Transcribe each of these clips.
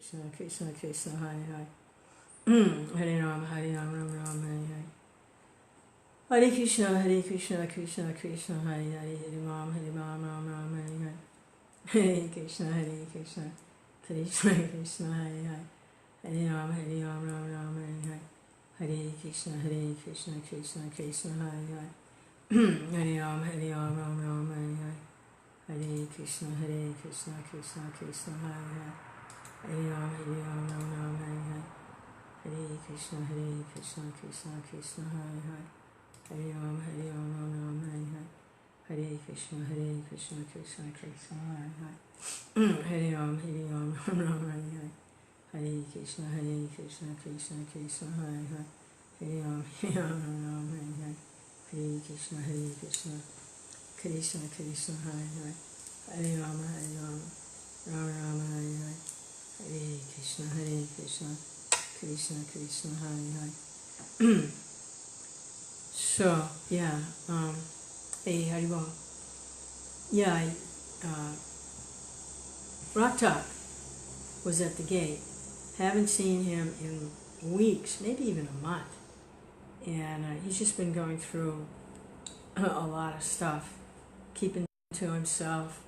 Krishna, Krishna Krishna, Hare Hare. Hare Ram, Ram Ram, Hare Hare. Hare Krishna, Krishna Krishna, Hare Hare, Hare Ram, Ram Ram, Hare Hare. Hare Krishna, Krishna Krishna, Hare Hare. Hare Ram, Ram Ram, Hare Hare. Hare Krishna, Krishna Krishna, Hare Hare. Hare Ram, Ram Ram, Hare Hare. Hare Krishna, Krishna Krishna, Hare Hare. Hare Ram, Ram Ram, Hare Hare. Hare Krishna, Krishna Krishna, Hare Hare. Hare Ram, Ram Ram, Hare Hare. Hare Krishna, Krishna Krishna, Hare Hare. Hare Ram, Ram Ram, Hare Hare. Hare Krishna, Krishna Krishna, Hare Hare. Hare Ram, Ram Ram, Hare Hare. Hare Krishna, Krishna Krishna, Hare Hare. Hare Ram, Ram Ram, Hare Hare. Hare Krishna, Krishna Krishna, Hare Hare. So, yeah, hey, Haribol. Yeah, Ratak was at the gate. Haven't seen him in weeks, maybe even a month. And he's just been going through a lot of stuff, keeping to himself,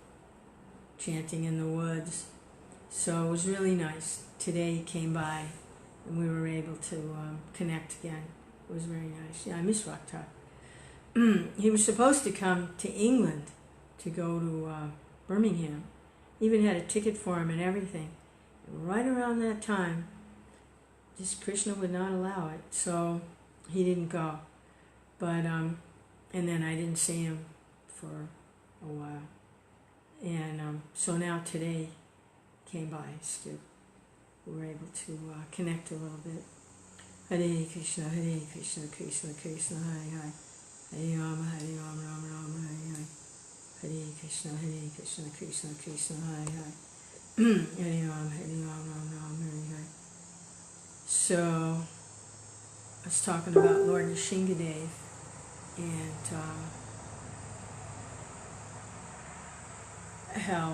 chanting in the woods. So it was really nice. Today he came by and we were able to connect again. It was very nice. Yeah, I miss Rakhtar. He was supposed to come to England to go to Birmingham. Even had a ticket for him and everything. And right around that time, just Krishna would not allow it, so he didn't go. But and then I didn't see him for a while. And so now today came by, so we were able to connect a little bit. Hare Krishna, Krishna Krishna, Hare Hare. Hare Ram, Ram Ram, Hare Hare. Hare Krishna, Krishna Krishna, Hare Hare. Hare Ram, Ram Ram, Hare Hare. So I was talking about Lord Nishingadev and how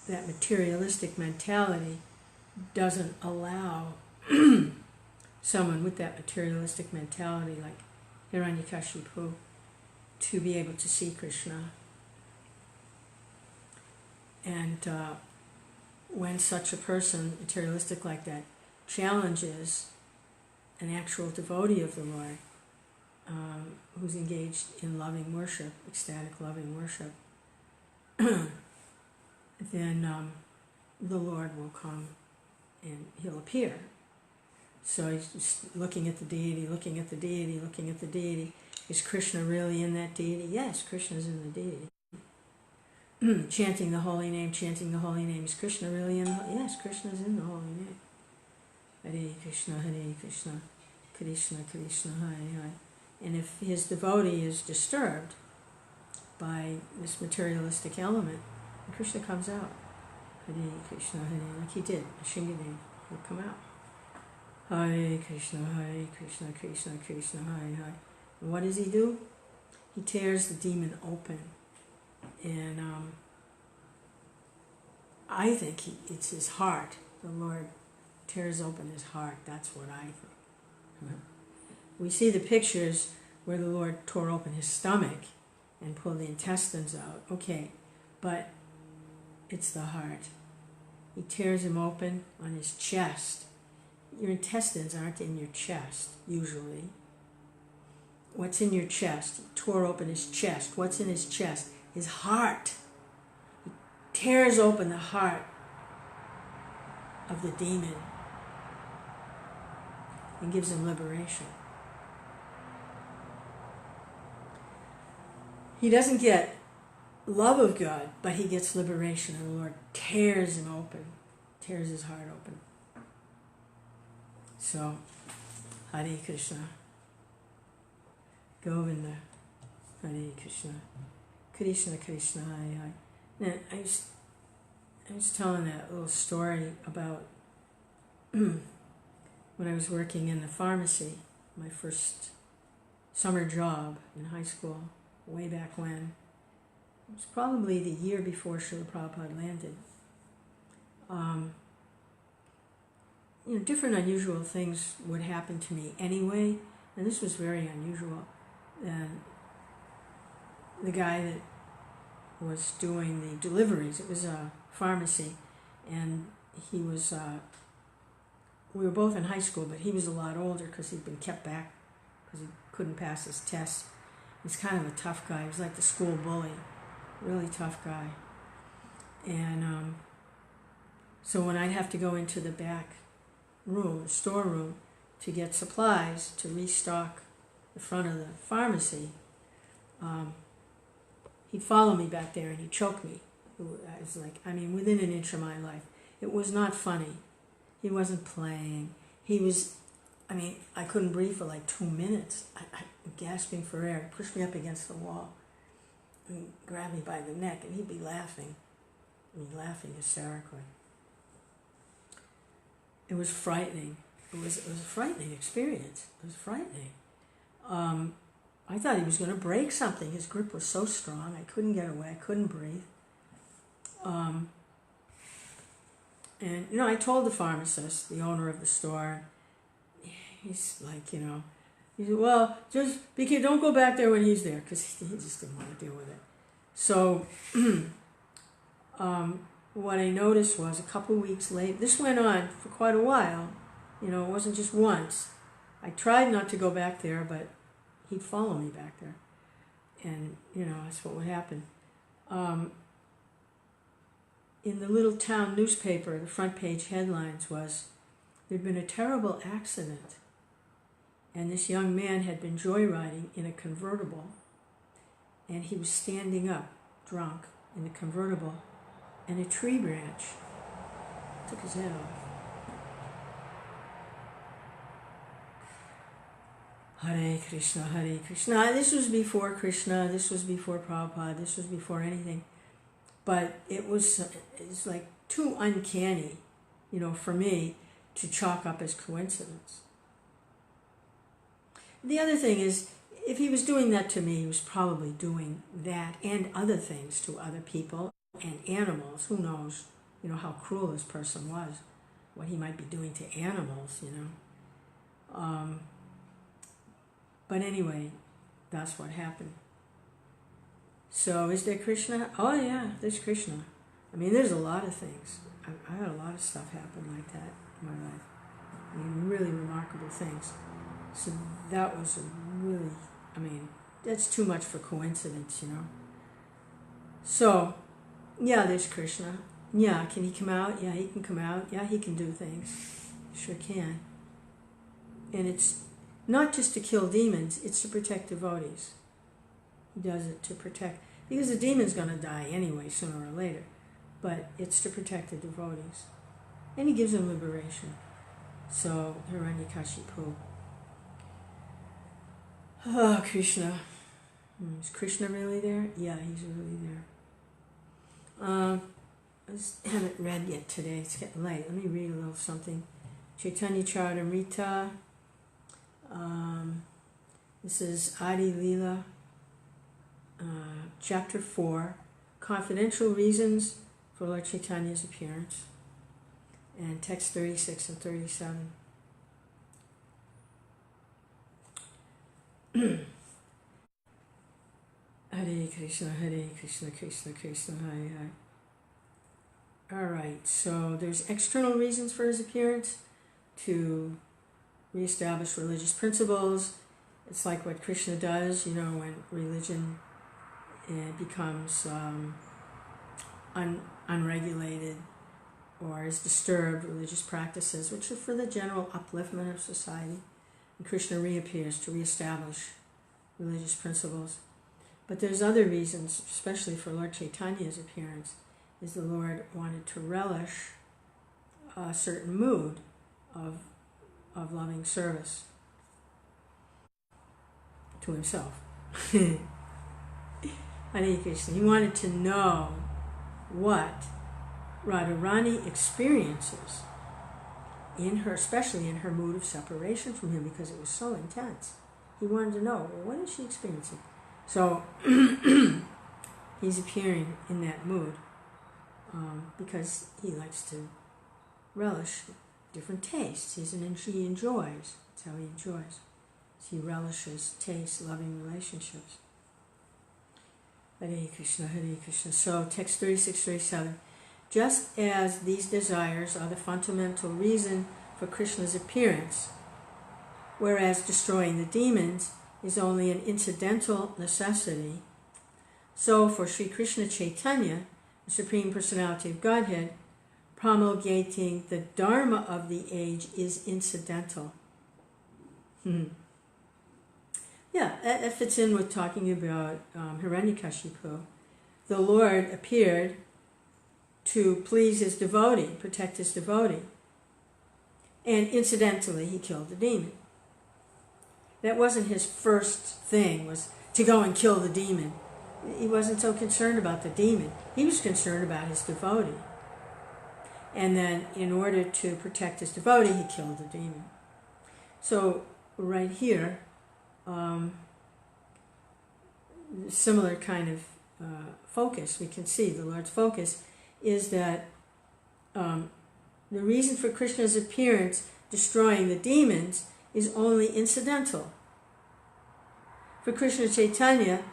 that materialistic mentality doesn't allow someone with that materialistic mentality like Hiranyakashipu to be able to see Krishna. And when such a person, materialistic like that, challenges an actual devotee of the Lord who's engaged in loving worship, ecstatic loving worship, then the Lord will come and he'll appear. So he's just looking at the deity, looking at the deity, looking at the deity. Is Krishna really in that deity? Yes, Krishna's in the deity. Chanting the holy name, chanting the holy name. Is Krishna really in the... Yes, Krishna's in the holy name. Hare Krishna, Krishna Krishna, Hare Hare. And if his devotee is disturbed by this materialistic element, Krishna comes out. Hare Krishna, like he did. Nishingadev will come out. Hare Krishna, Krishna Krishna, Hare Hare. And what does he do? He tears the demon open. And I think it's his heart. The Lord tears open his heart. That's what I think. We see the pictures where the Lord tore open his stomach and pulled the intestines out. Okay, but it's the heart. He tears him open on his chest. Your intestines aren't in your chest, usually. What's in your chest? He tore open his chest. What's in his chest? His heart. He tears open the heart of the demon and gives him liberation. He doesn't get love of God, but he gets liberation, and the Lord tears him open, tears his heart open. So, Hare Krishna, Govinda, Hare Krishna, Krishna Krishna, Hare Hare. Now, I was telling that little story about when I was working in the pharmacy, my first summer job in high school, way back when. It was probably the year before Srila Prabhupada landed. different unusual things would happen to me anyway, and this was very unusual. And the guy that was doing the deliveries, it was a pharmacy, and he was, we were both in high school, but he was a lot older because he'd been kept back because he couldn't pass his test. He's kind of a tough guy. He was like the school bully, really tough guy. And so when I'd have to go into the back room, the storeroom, to get supplies to restock the front of the pharmacy, he'd follow me back there and he'd choke me. It was like, within an inch of my life. It was not funny. He wasn't playing. He was, I couldn't breathe for like 2 minutes. I gasping for air. He pushed me up against the wall and grabbed me by the neck, and he'd be laughing. Laughing hysterically. It was frightening. It was a frightening experience. It was frightening. I thought he was going to break something. His grip was so strong. I couldn't get away. I couldn't breathe. And, I told the pharmacist, the owner of the store, he's like, he said, well, just don't go back there when he's there, because he just didn't want to deal with it. So what I noticed was a couple weeks later, this went on for quite a while, it wasn't just once. I tried not to go back there, but he'd follow me back there. And, that's what would happen. In the little town newspaper, the front page headlines was, there'd been a terrible accident, and this young man had been joyriding in a convertible, and he was standing up, drunk, in the convertible, and a tree branch took his head off. Hare Krishna, Hare Krishna. This was before Krishna, this was before Prabhupada, this was before anything. But it's like too uncanny, for me to chalk up as coincidence. The other thing is, if he was doing that to me, he was probably doing that and other things to other people and animals. Who knows, how cruel this person was, what he might be doing to animals, But anyway, that's what happened. So is there Krishna? Oh yeah, there's Krishna. There's a lot of things. I had a lot of stuff happen like that in my life. Really remarkable things. So that was really, that's too much for coincidence, So, yeah, there's Krishna. Yeah, can he come out? Yeah, he can come out. Yeah, he can do things. Sure can. And it's not just to kill demons, it's to protect devotees. He does it to protect, because the demon's going to die anyway, sooner or later. But it's to protect the devotees. And he gives them liberation. So, Hiranyakashipu. Oh, Krishna. Is Krishna really there? Yeah, he's really there. I just haven't read yet today. It's getting late. Let me read a little something. Chaitanya Charitamrita. This is Adi Leela, Chapter 4, Confidential Reasons for Lord Chaitanya's Appearance, and text 36 and 37. Hare Krishna, Hare Krishna, Krishna Krishna, Hare Hare. Alright, so there's external reasons for his appearance, to reestablish religious principles. It's like what Krishna does, when religion becomes unregulated or is disturbed, religious practices, which are for the general upliftment of society. And Krishna reappears to reestablish religious principles. But there's other reasons, especially for Lord Chaitanya's appearance, is the Lord wanted to relish a certain mood of loving service to himself. Hare Krishna. He wanted to know what Radharani experiences in her, especially in her mood of separation from him, because it was so intense. He wanted to know, well, what is she experiencing? So he's appearing in that mood. because he likes to relish different tastes. He enjoys. That's how he enjoys. He relishes tastes, loving relationships. Hare Krishna, Hare Krishna. So, text 3637. Just as these desires are the fundamental reason for Krishna's appearance, whereas destroying the demons is only an incidental necessity, so for Sri Krishna Chaitanya, the Supreme Personality of Godhead, promulgating the Dharma of the age is incidental. Yeah, that fits in with talking about Hiranyakashipu. The Lord appeared to please his devotee, protect his devotee. And incidentally, he killed the demon. That wasn't his first thing, was to go and kill the demon. He wasn't so concerned about the demon. He was concerned about his devotee. And then, in order to protect his devotee, he killed the demon. So, right here, similar kind of focus. We can see the Lord's focus is that the reason for Krishna's appearance, destroying the demons, is only incidental. For Krishna Chaitanya,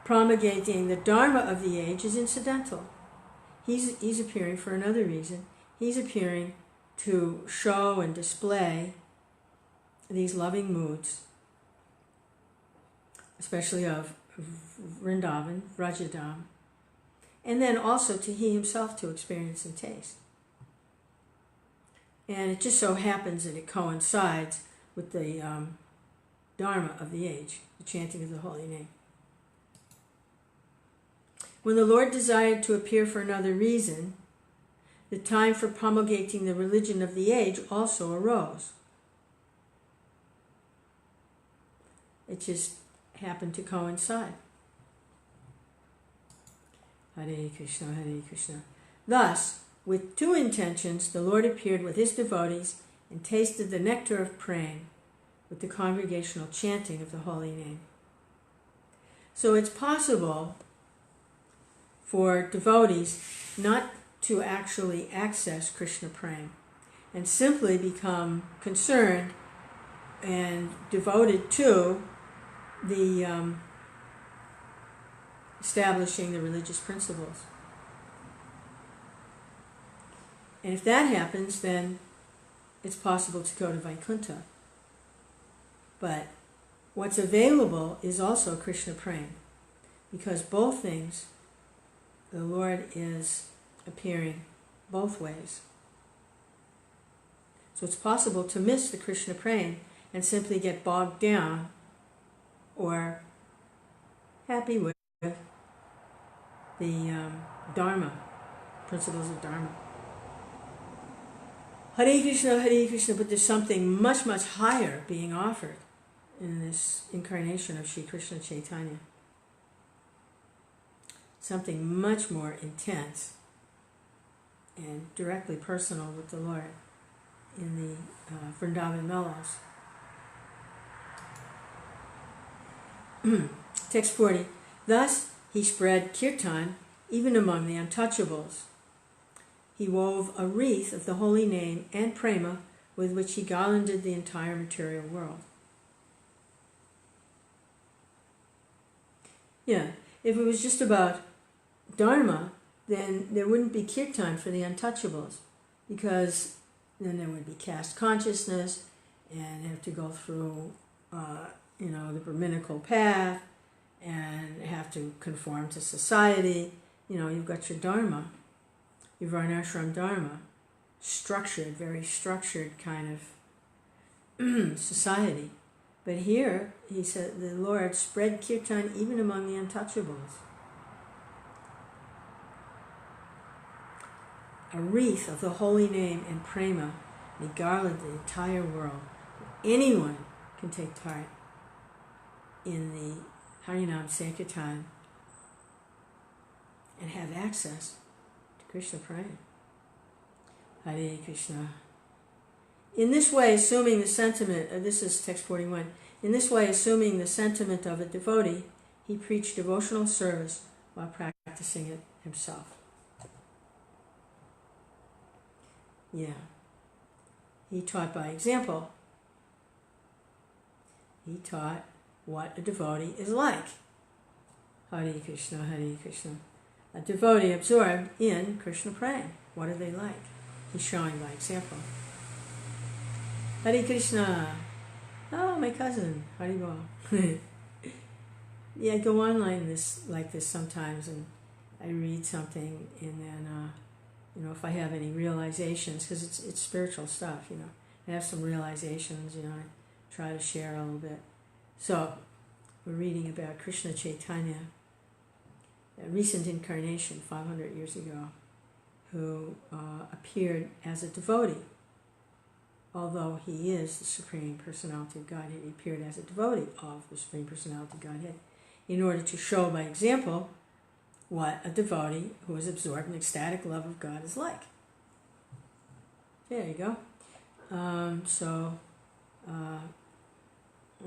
promulgating the Dharma of the age is incidental. He's appearing for another reason. He's appearing to show and display these loving moods, especially of Vrindavan, Vrajadam, and then also to he himself to experience and taste. And it just so happens that it coincides with the Dharma of the age, the chanting of the holy name. When the Lord desired to appear for another reason, the time for promulgating the religion of the age also arose. It just happened to coincide. Hare Krishna, Hare Krishna. Thus, with two intentions, the Lord appeared with his devotees and tasted the nectar of praying with the congregational chanting of the holy name. So it's possible for devotees not to actually access Krishna praying and simply become concerned and devoted to the establishing the religious principles. And if that happens, then it's possible to go to Vaikuntha. But what's available is also Krishna praying, because both things, the Lord is appearing both ways. So it's possible to miss the Krishna praying and simply get bogged down or happy with the Dharma, principles of Dharma. Hare Krishna, but there's something much, much higher being offered in this incarnation of Sri Krishna Chaitanya. Something much more intense and directly personal with the Lord in the Vrindavan Mellows. Text 40. Thus he spread kirtan even among the untouchables. He wove a wreath of the holy name and prema with which he garlanded the entire material world. Yeah, if it was just about Dharma, then there wouldn't be kirtan for the untouchables, because then there would be caste consciousness, and they have to go through, the Brahminical path, and have to conform to society. You've got your Dharma, your Varnashram Dharma, structured, very structured kind of society. But here, he said, the Lord spread kirtan even among the untouchables. A wreath of the holy name and prema, they garland the entire world. Anyone can take part in the Harinam Sankirtan and have access to Krishna praying. Hare Krishna. In this way, assuming the sentiment, this is text 41, in this way, assuming the sentiment of a devotee, he preached devotional service while practicing it himself. Yeah. He taught by example. He taught what a devotee is like. Hare Krishna, Hare Krishna. A devotee absorbed in Krishna praying. What are they like? He's showing by example. Hare Krishna. Oh, my cousin. Haribol. Yeah, I go online like this sometimes, and I read something, and then, if I have any realizations, because it's spiritual stuff, I have some realizations, I try to share a little bit. So, we're reading about Krishna Chaitanya, a recent incarnation 500 years ago, who appeared as a devotee. Although he is the Supreme Personality of Godhead, he appeared as a devotee of the Supreme Personality of Godhead in order to show by example what a devotee who is absorbed in ecstatic love of God is like. There you go.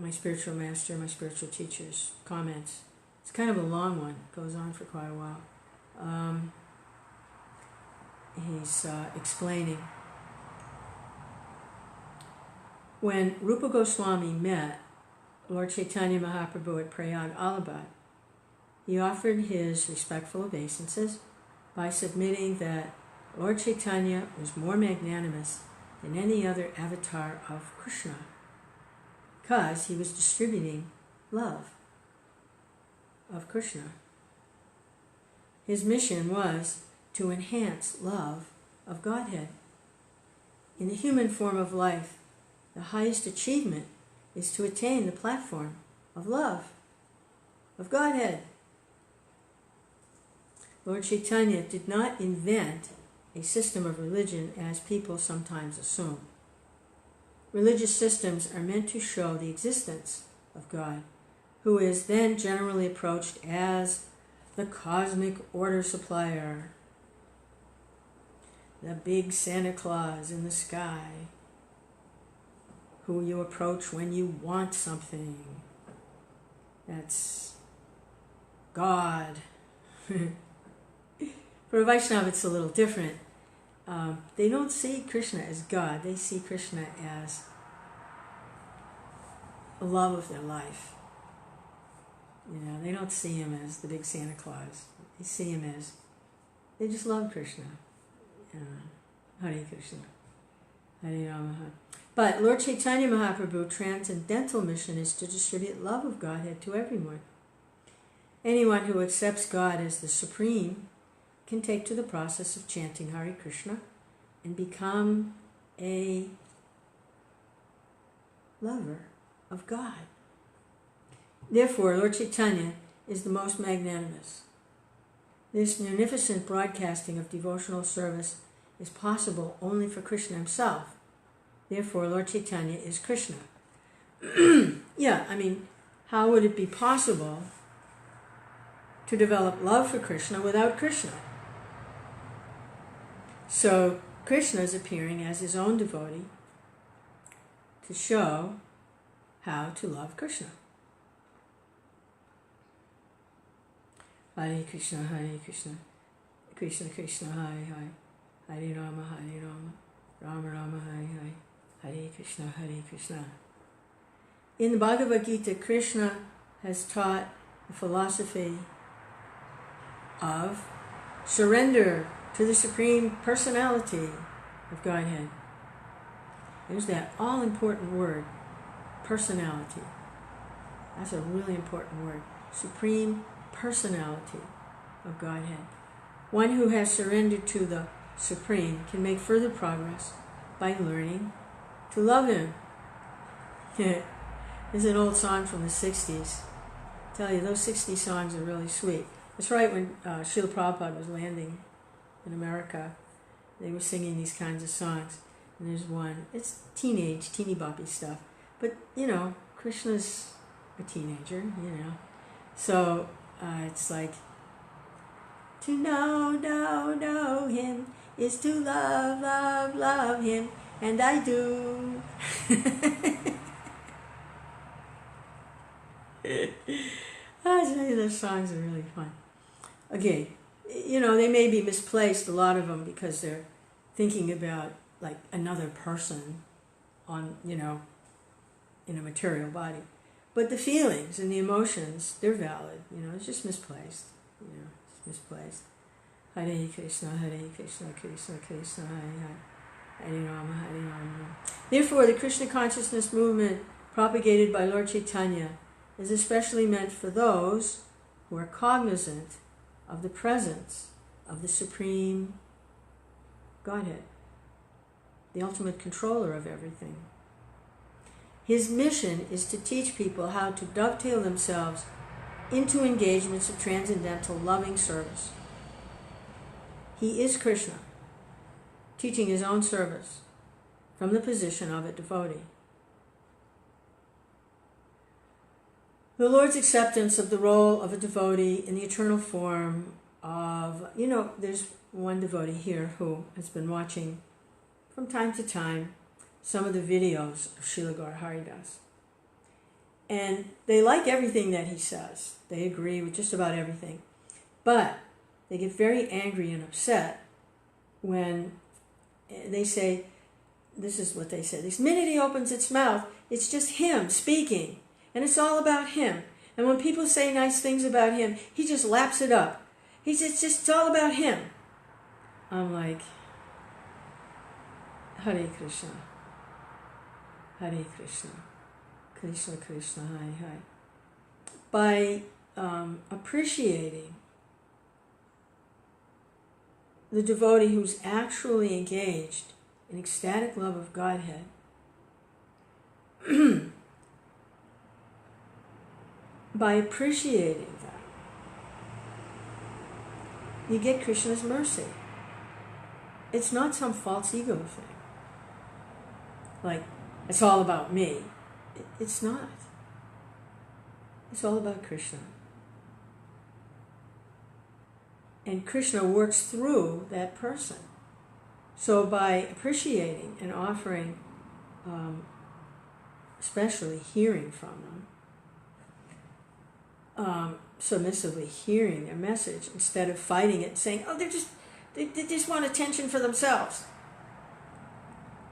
My spiritual master, my spiritual teacher's comments. It's kind of a long one. It goes on for quite a while. He's explaining. When Rupa Goswami met Lord Chaitanya Mahaprabhu at Prayag, Allahabad, he offered his respectful obeisances by submitting that Lord Chaitanya was more magnanimous than any other avatar of Krishna, because he was distributing love of Krishna. His mission was to enhance love of Godhead. In the human form of life, the highest achievement is to attain the platform of love of Godhead. Lord Chaitanya did not invent a system of religion as people sometimes assume. Religious systems are meant to show the existence of God, who is then generally approached as the cosmic order supplier, the big Santa Claus in the sky, who you approach when you want something. That's God. For a Vaishnava, it's a little different. They don't see Krishna as God. They see Krishna as the love of their life. They don't see him as the big Santa Claus. They see him as, they just love Krishna. Hare Krishna. Hare Rama. But Lord Chaitanya Mahaprabhu's transcendental mission is to distribute love of Godhead to everyone. Anyone who accepts God as the Supreme can take to the process of chanting Hare Krishna and become a lover of God. Therefore, Lord Chaitanya is the most magnanimous. This munificent broadcasting of devotional service is possible only for Krishna himself. Therefore, Lord Chaitanya is Krishna. How would it be possible to develop love for Krishna without Krishna? So, Krishna is appearing as his own devotee to show how to love Krishna. Hare Krishna, Hare Krishna, Krishna Krishna, Hare Hare, Hare Rama, Rama Rama, Hare Hare, Hare Krishna, Hare Krishna. In the Bhagavad Gita, Krishna has taught the philosophy of surrender to the Supreme Personality of Godhead. There's that all-important word, personality. That's a really important word. Supreme Personality of Godhead. One who has surrendered to the Supreme can make further progress by learning to love him. There's an old song from the 60s. I tell you, those 60 songs are really sweet. That's right, when Srila Prabhupada was landing in America, they were singing these kinds of songs. And there's one, it's teeny boppy stuff. But, Krishna's a teenager, So, it's like, to know him is to love him, and I do. I tell you, those songs are really fun. Okay, they may be misplaced, a lot of them, because they're thinking about like another person on, in a material body. But the feelings and the emotions, they're valid, it's just misplaced, it's misplaced. Hare Krishna, Krishna Krishna, Hare Rama, Hare Rama. Therefore, the Krishna consciousness movement propagated by Lord Chaitanya is especially meant for those who are cognizant of the presence of the Supreme Godhead, the ultimate controller of everything. His mission is to teach people how to dovetail themselves into engagements of transcendental loving service. He is Krishna, teaching his own service from the position of a devotee. The Lord's acceptance of the role of a devotee in the eternal form of, there's one devotee here who has been watching from time to time some of the videos of Srila Gaura Haridas. And they like everything that he says. They agree with just about everything. But they get very angry and upset when they say, this is what they say, this minute he opens its mouth, it's just him speaking. And it's all about him. And when people say nice things about him, he just laps it up. It's all about him. I'm like, Hare Krishna. Hare Krishna. Krishna Krishna, Hare Hare. By appreciating the devotee who's actually engaged in ecstatic love of Godhead, by appreciating that, you get Krishna's mercy. It's not some false ego thing. Like, it's all about me. It's not. It's all about Krishna. And Krishna works through that person. So by appreciating and offering, especially hearing from them, submissively hearing their message instead of fighting it and saying, oh, they just want attention for themselves.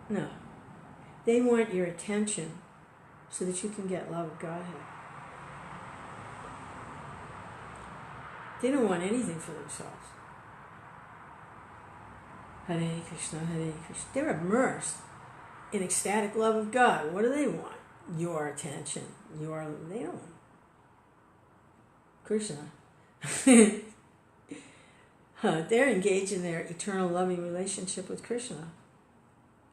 No. They want your attention so that you can get love of Godhead. They don't want anything for themselves. Hare Krishna, Hare Krishna. They're immersed in ecstatic love of God. What do they want? Your attention. They don't. Krishna. They're engaged in their eternal loving relationship with Krishna.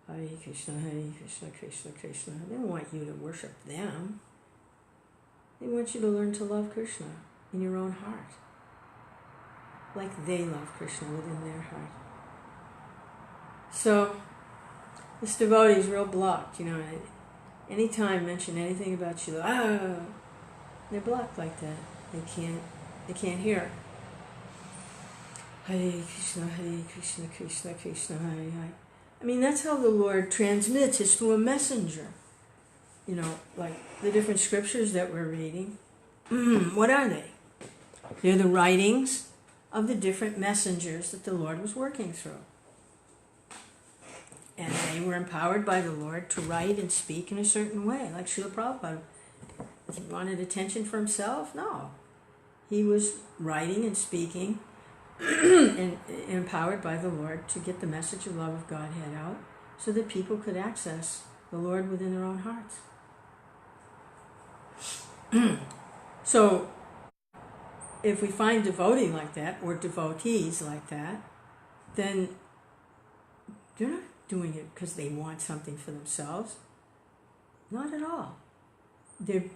Hare Krishna, Hare Krishna, Krishna Krishna. They don't want you to worship them. They want you to learn to love Krishna in your own heart, like they love Krishna within their heart. So, this devotee is real blocked, anytime mention anything about Srila, they're blocked like that. They can't hear. Hare Krishna, Hare Krishna, Krishna Krishna, Hare Hare. I mean, that's how the Lord transmits is through a messenger. Like the different scriptures that we're reading. What are they? They're the writings of the different messengers that the Lord was working through. And they were empowered by the Lord to write and speak in a certain way. Like Srila Prabhupada. He wanted attention for himself? No. He was writing and speaking and empowered by the Lord to get the message of love of Godhead out so that people could access the Lord within their own hearts. So, if we find devotee like that, or devotees like that, then they're not doing it because they want something for themselves. Not at all. The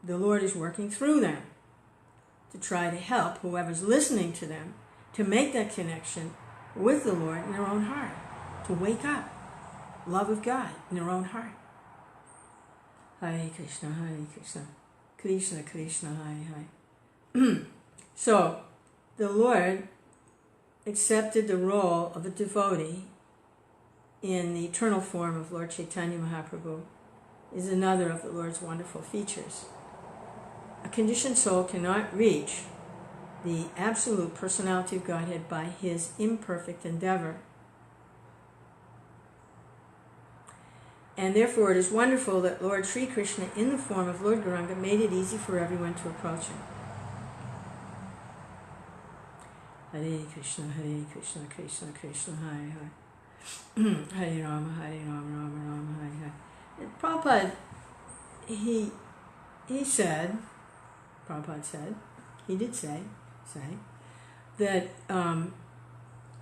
Lord is working through them to try to help whoever's listening to them to make that connection with the Lord in their own heart, to wake up love of God in their own heart. Hare Krishna, Hare Krishna, Krishna Krishna, Hare Hare. So, the Lord accepted the role of a devotee in the eternal form of Lord Chaitanya Mahaprabhu is another of the Lord's wonderful features. A conditioned soul cannot reach the absolute personality of Godhead by his imperfect endeavor. And therefore it is wonderful that Lord Sri Krishna, in the form of Lord Gauranga, made it easy for everyone to approach him. Hare Krishna, Krishna Krishna, Hare Hare. Hare Rama, Rama Rama, Hare Hare. And Prabhupada, he said, Prabhupada said, he did say that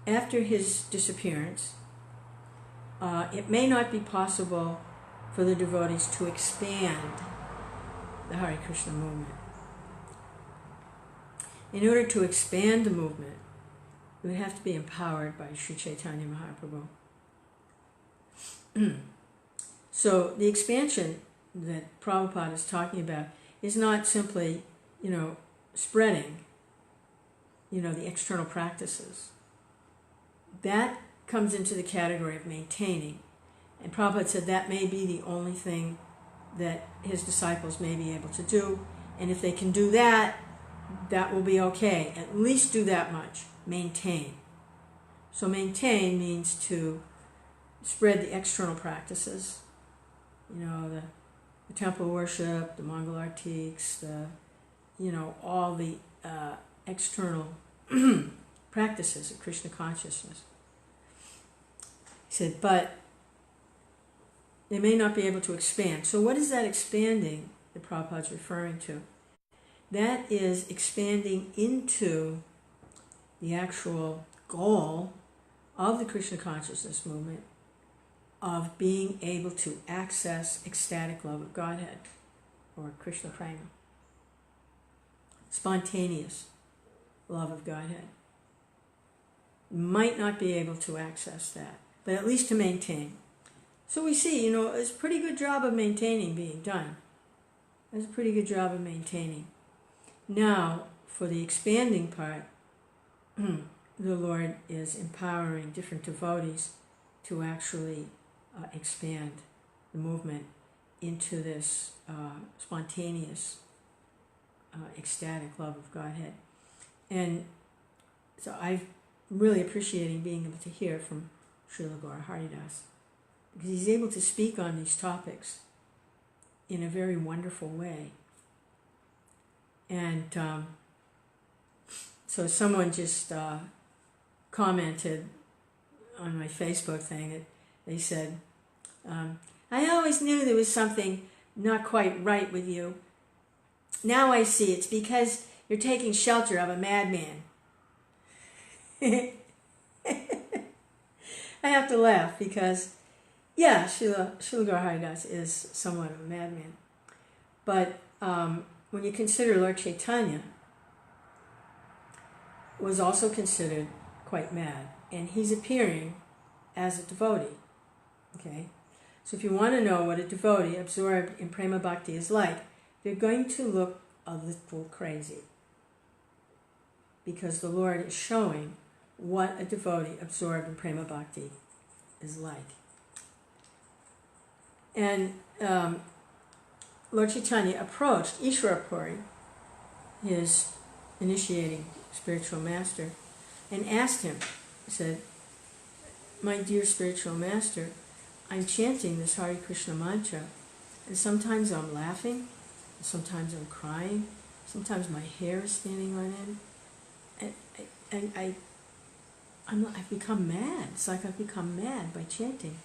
after his disappearance, it may not be possible for the devotees to expand the Hare Krishna movement. In order to expand the movement, we would have to be empowered by Sri Chaitanya Mahaprabhu. So the expansion that Prabhupada is talking about is not simply, spreading, the external practices. That comes into the category of maintaining. And Prabhupada said that may be the only thing that his disciples may be able to do. And if they can do that, that will be okay. At least do that much. Maintain. So maintain means to spread the external practices. The temple worship, the Mongol artiques, all the external practices of Krishna consciousness. He said, but they may not be able to expand. So what is that expanding that Prabhupada's referring to? That is expanding into the actual goal of the Krishna consciousness movement of being able to access ecstatic love of Godhead, or Krishna Prema. Spontaneous love of Godhead. Might not be able to access that, but at least to maintain. So we see, there's a pretty good job of maintaining being done. There's a pretty good job of maintaining. Now, for the expanding part, the Lord is empowering different devotees to actually expand the movement into this spontaneous, ecstatic love of Godhead. And so I'm really appreciating being able to hear from Srila Gaura Haridas, because he's able to speak on these topics in a very wonderful way. And so someone just commented on my Facebook thing that they said, I always knew there was something not quite right with you. Now I see it's because you're taking shelter of a madman. I have to laugh because, yeah, Srila Gaura Haridas is somewhat of a madman. But when you consider Lord Chaitanya was also considered quite mad, and he's appearing as a devotee. Okay? So if you want to know what a devotee absorbed in Prema Bhakti is like, they're going to look a little crazy, because the Lord is showing what a devotee absorbed in Prema Bhakti is like. And Lord Chaitanya approached Ishwara Puri, his initiating spiritual master, and asked him, he said, my dear spiritual master, I'm chanting this Hare Krishna mantra, and sometimes I'm laughing, and sometimes I'm crying, sometimes my hair is standing on end, and I've become mad. It's like I've become mad by chanting.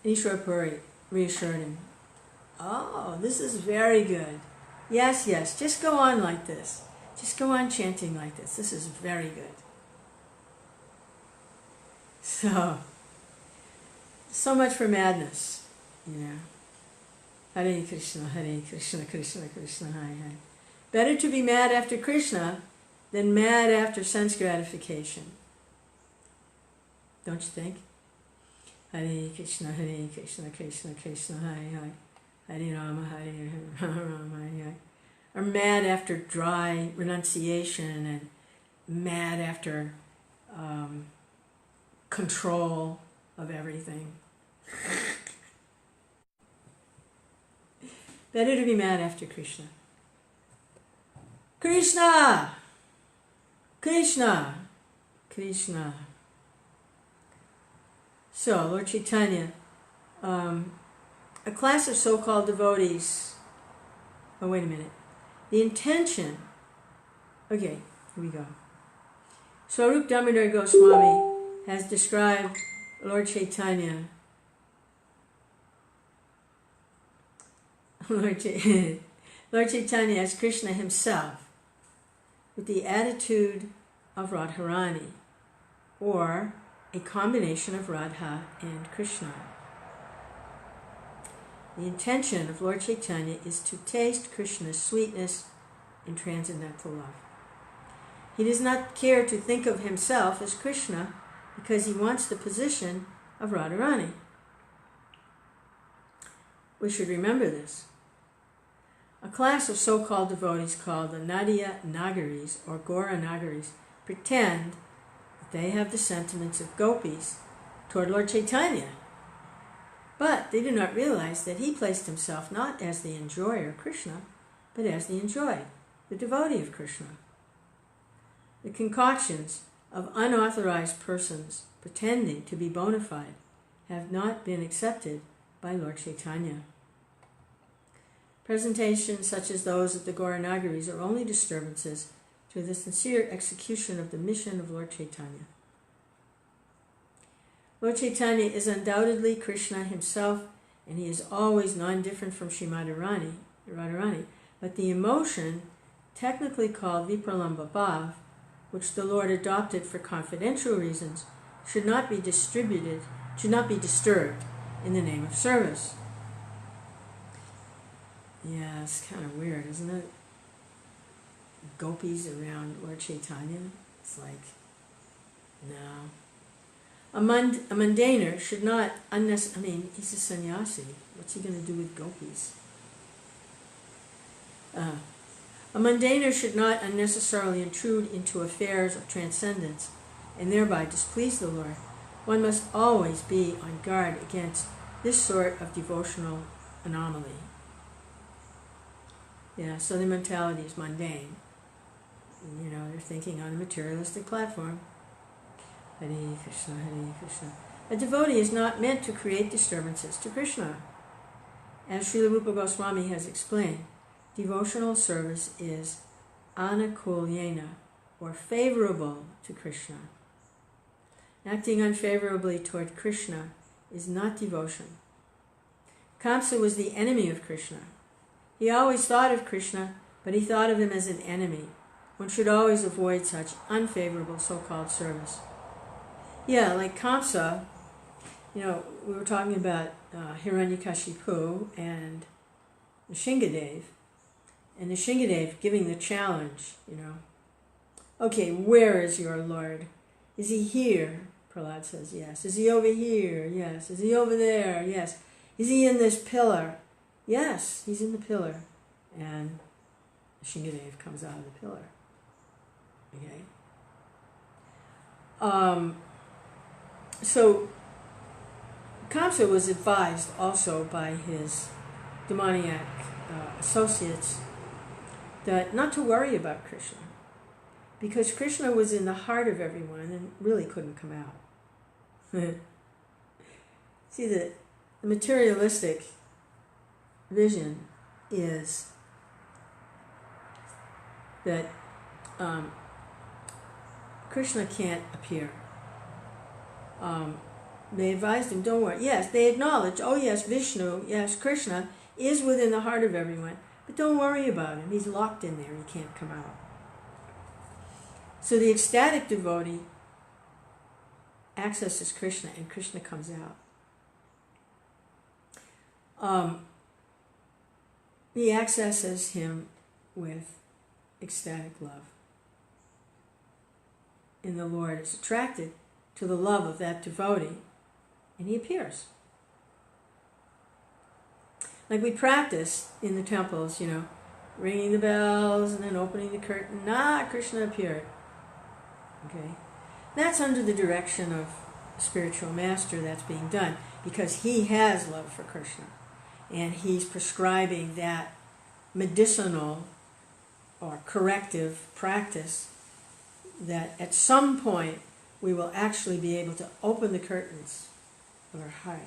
And Ishwara Puri reassured him, oh, this is very good. Yes, just go on like this. Just go on chanting like this. This is very good. So much for madness, Hare Krishna, Krishna Krishna, Hare Hare. Better to be mad after Krishna than mad after sense gratification. Don't you think? Hare Krishna, Krishna Krishna, Hare Hare. Hare Rama, Rama, Hare Hare. Or mad after dry renunciation, and mad after control of everything. Better to be mad after Krishna. Krishna! Krishna! Krishna. So, Lord Chaitanya, a class of so-called devotees, oh wait a minute, the intention, okay, here we go. Swarup Damodar Goswami has described Lord Chaitanya, Lord Chaitanya as Krishna himself, with the attitude of Radharani, or a combination of Radha and Krishna. The intention of Lord Chaitanya is to taste Krishna's sweetness and transcendental love. He does not care to think of himself as Krishna because he wants the position of Radharani. We should remember this. A class of so-called devotees called the Nadia Nagaris or Gora Nagaris pretend that they have the sentiments of gopis toward Lord Chaitanya. But they do not realize that he placed himself not as the enjoyer, Krishna, but as the enjoyed, the devotee of Krishna. The concoctions of unauthorized persons pretending to be bona fide have not been accepted by Lord Chaitanya. Presentations such as those of the Gauranagaris are only disturbances to the sincere execution of the mission of Lord Chaitanya. Lord Chaitanya is undoubtedly Krishna himself, and he is always non-different from Srimati Radharani, but the emotion, technically called Vipralamba Bhav, which the Lord adopted for confidential reasons, should not be disturbed in the name of service. Yeah, it's kind of weird, isn't it? Gopis around Lord Chaitanya. It's like, no. A mundaner should not unnecessarily, he's a sannyasi. What's he going to do with gopis? A mundaner should not unnecessarily intrude into affairs of transcendence and thereby displease the Lord. One must always be on guard against this sort of devotional anomaly. Yeah, so their mentality is mundane. You know, they're thinking on a materialistic platform. Hare Krishna, Hare Krishna. A devotee is not meant to create disturbances to Krishna. As Srila Rupa Goswami has explained, devotional service is anukulyena, or favorable to Krishna. Acting unfavorably toward Krishna is not devotion. Kamsa was the enemy of Krishna. He always thought of Krishna, but he thought of him as an enemy. One should always avoid such unfavorable so-called service. Yeah, like Kamsa, you know, we were talking about Hiranyakashipu and Nishingadev, and Nishingadev giving the challenge, you know. Okay, where is your Lord? Is he here? Prahlad says, yes. Is he over here? Yes. Is he over there? Yes. Is he in this pillar? Yes, he's in the pillar. And Nishingadev comes out of the pillar. Okay? So Kamsa was advised also by his demoniac associates that not to worry about Krishna, because Krishna was in the heart of everyone and really couldn't come out. See, the materialistic vision is that Krishna can't appear. They advised him, don't worry. Yes, they acknowledge, oh yes, Vishnu, yes, Krishna is within the heart of everyone, but don't worry about him. He's locked in there. He can't come out. So the ecstatic devotee accesses Krishna, and Krishna comes out. He accesses him with ecstatic love. And the Lord is attracted to the love of that devotee, and he appears. Like we practice in the temples, you know, ringing the bells and then opening the curtain. Krishna appeared. Okay? That's under the direction of a spiritual master that's being done, because he has love for Krishna. And he's prescribing that medicinal or corrective practice that at some point we will actually be able to open the curtains of our heart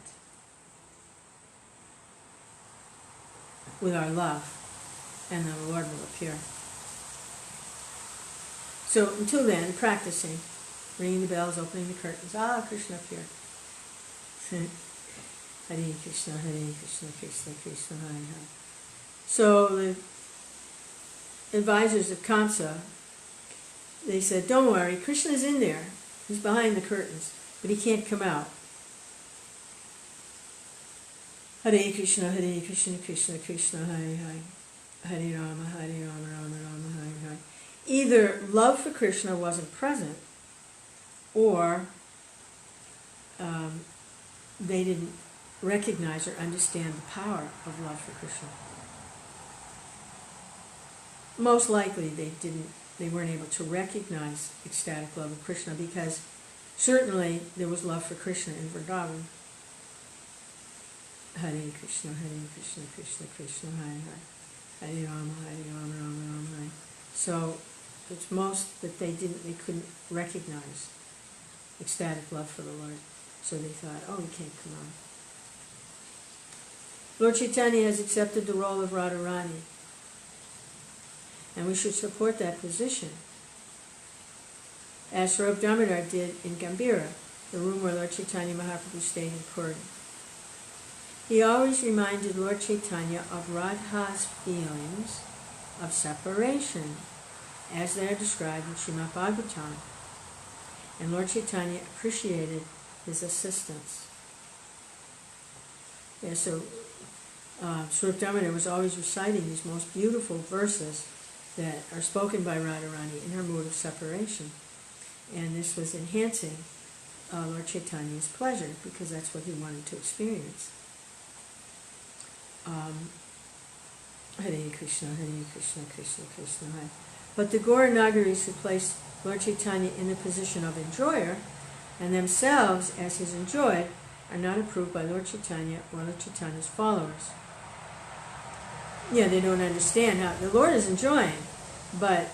with our love, and the Lord will appear. So until then, practicing, ringing the bells, opening the curtains. Krishna appeared. Hare Krishna, Krishna Krishna, Hare Hare. So the advisors of Kamsa, they said, don't worry, Krishna's in there. He's behind the curtains, but he can't come out. Hare Krishna, Krishna Krishna, Hare Hare. Hare Rama, Rama Rama, Hare Hare. Either love for Krishna wasn't present, or they didn't recognize or understand the power of love for Krishna. Most likely they weren't able to recognize ecstatic love of Krishna, because certainly there was love for Krishna in Vrindavan. Hare Krishna, Krishna Krishna, Hare Hare. Hare Rama, Rama Rama, Hare. So it's most that they couldn't recognize ecstatic love for the Lord. So they thought, oh, he can't come on. Lord Chaitanya has accepted the role of Radharani, and we should support that position, as Swarup Damodar did in Gambhira, the room where Lord Chaitanya Mahaprabhu stayed in Puri. He always reminded Lord Chaitanya of Radha's feelings of separation, as they are described in Srimad Bhagavatam, and Lord Chaitanya appreciated his assistance. Yeah, so Swarup Damodar was always reciting these most beautiful verses that are spoken by Radharani in her mood of separation. And this was enhancing Lord Chaitanya's pleasure, because that's what he wanted to experience. Hare Krishna, Krishna Krishna, Hare. But the Gaura Nagaris who placed Lord Chaitanya in the position of enjoyer, and themselves as his enjoyed, are not approved by Lord Chaitanya or Lord Chaitanya's followers. Yeah, they don't understand how the Lord is enjoying, but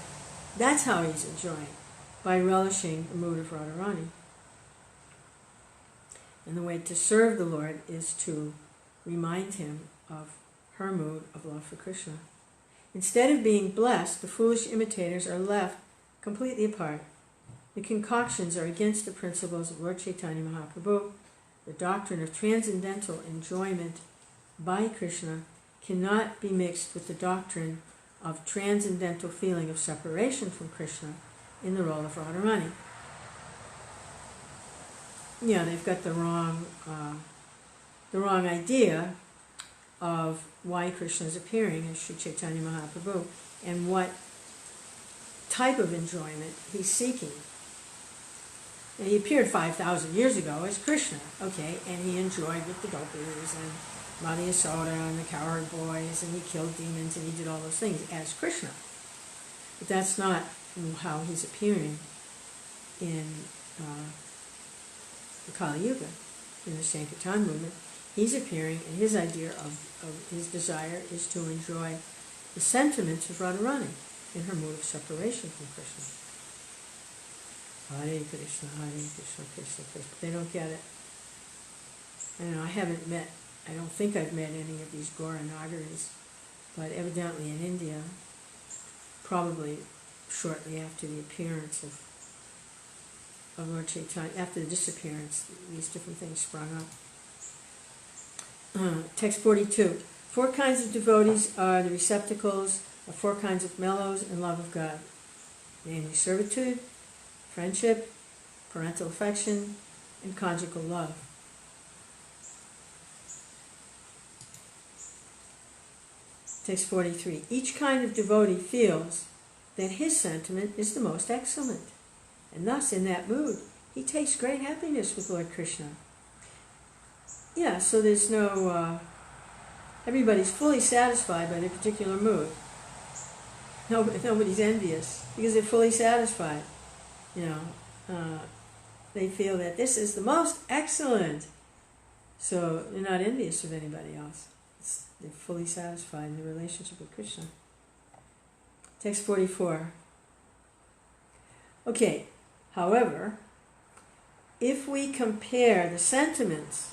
that's how he's enjoying, by relishing the mood of Radharani. And the way to serve the Lord is to remind him of her mood of love for Krishna. Instead of being blessed, the foolish imitators are left completely apart. The concoctions are against the principles of Lord Chaitanya Mahaprabhu. The doctrine of transcendental enjoyment by Krishna cannot be mixed with the doctrine of transcendental feeling of separation from Krishna in the role of Radharani. Yeah, they've got the wrong idea of why Krishna is appearing as Sri Chaitanya Mahaprabhu and what type of enjoyment he's seeking. And he appeared 5,000 years ago as Krishna, okay, and he enjoyed with the gopis and Radha Yasoda and the cowherd boys, and he killed demons and he did all those things as Krishna. But that's not how he's appearing in the Kali Yuga, in the Sankirtan movement. He's appearing, and his idea of his desire is to enjoy the sentiments of Radharani in her mood of separation from Krishna. Hare Krishna, Krishna Krishna. They don't get it. I don't think I've met any of these Gaura Nagaris, but evidently in India, probably shortly after the appearance of Lord Chaitanya, after the disappearance, these different things sprung up. Text 42. 4 kinds of devotees are the receptacles of 4 kinds of mellows in love of God, namely servitude, friendship, parental affection, and conjugal love. Text 43. Each kind of devotee feels that his sentiment is the most excellent, and thus in that mood he takes great happiness with Lord Krishna. Yeah, so there's no, everybody's fully satisfied by their particular mood. Nobody's envious, because they're fully satisfied. They feel that this is the most excellent. So they're not envious of anybody else. They're fully satisfied in their relationship with Krishna. Text 44. Okay, however, if we compare the sentiments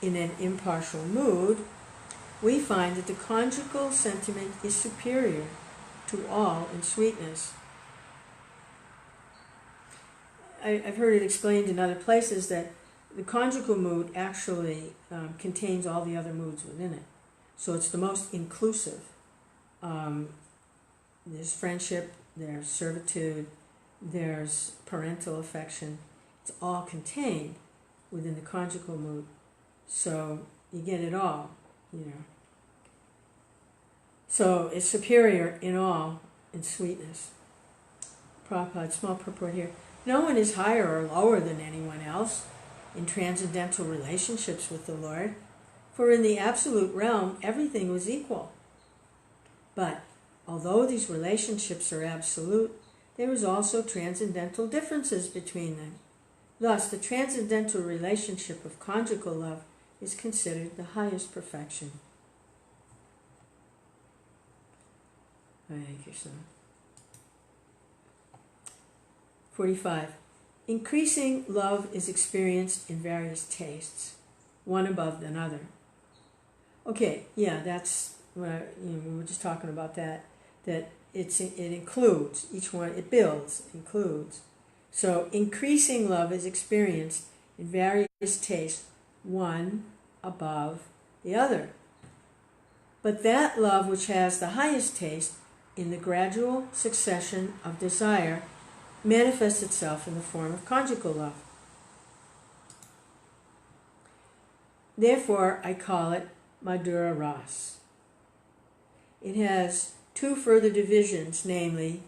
in an impartial mood, we find that the conjugal sentiment is superior to all in sweetness. I've heard it explained in other places that the conjugal mood actually contains all the other moods within it. So it's the most inclusive. There's friendship, there's servitude, there's parental affection. It's all contained within the conjugal mood. So you get it all, So it's superior in all in sweetness. Prabhupada, small purport here. No one is higher or lower than anyone else in transcendental relationships with the Lord, for in the absolute realm everything was equal. But although these relationships are absolute, there is also transcendental differences between them. Thus, the transcendental relationship of conjugal love is considered the highest perfection. Hare Krishna. 45. Increasing love is experienced in various tastes, one above another. Okay, yeah, that's what we were just talking about that it includes each one, it builds, includes. So increasing love is experienced in various tastes, one above the other. But that love which has the highest taste in the gradual succession of desire manifests itself in the form of conjugal love. Therefore, I call it Madhura Ras. It has two further divisions, namely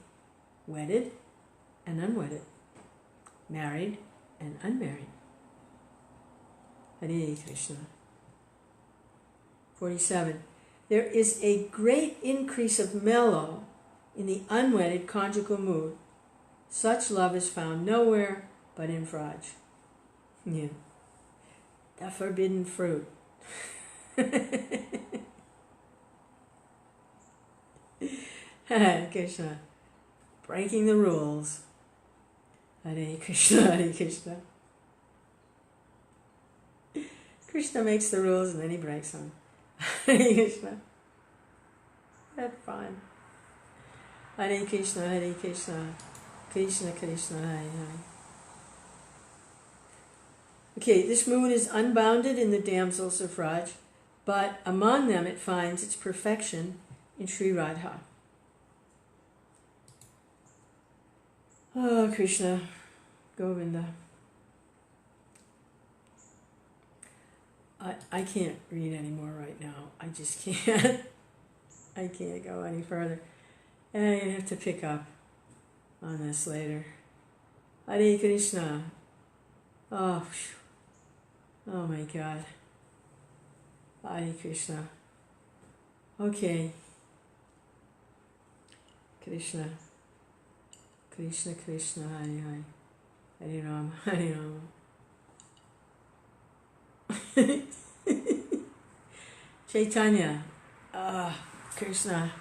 wedded and unwedded, married and unmarried. Hare Krishna. 47. There is a great increase of mellow in the unwedded conjugal mood. Such love is found nowhere but in Vraj. Yeah. The forbidden fruit. Hare Krishna. Breaking the rules. Hare Krishna, Hare Krishna. Krishna makes the rules and then he breaks them. Hare Krishna. Have fun. Hare Krishna, Hare Krishna. Krishna, Krishna, Hare Hare. Okay, this mood is unbounded in the damsels of Vraj, but among them it finds its perfection in Sri Radha. Oh, Krishna, Govinda. I can't read anymore right now. I just can't. I can't go any further. And I'm going to have to pick up on this later. Hare Krishna. Oh, oh my God. Hare Krishna. Okay. Krishna. Krishna, Krishna, Hare Hare. Hare Rama, Hare Rama. Chaitanya. Krishna.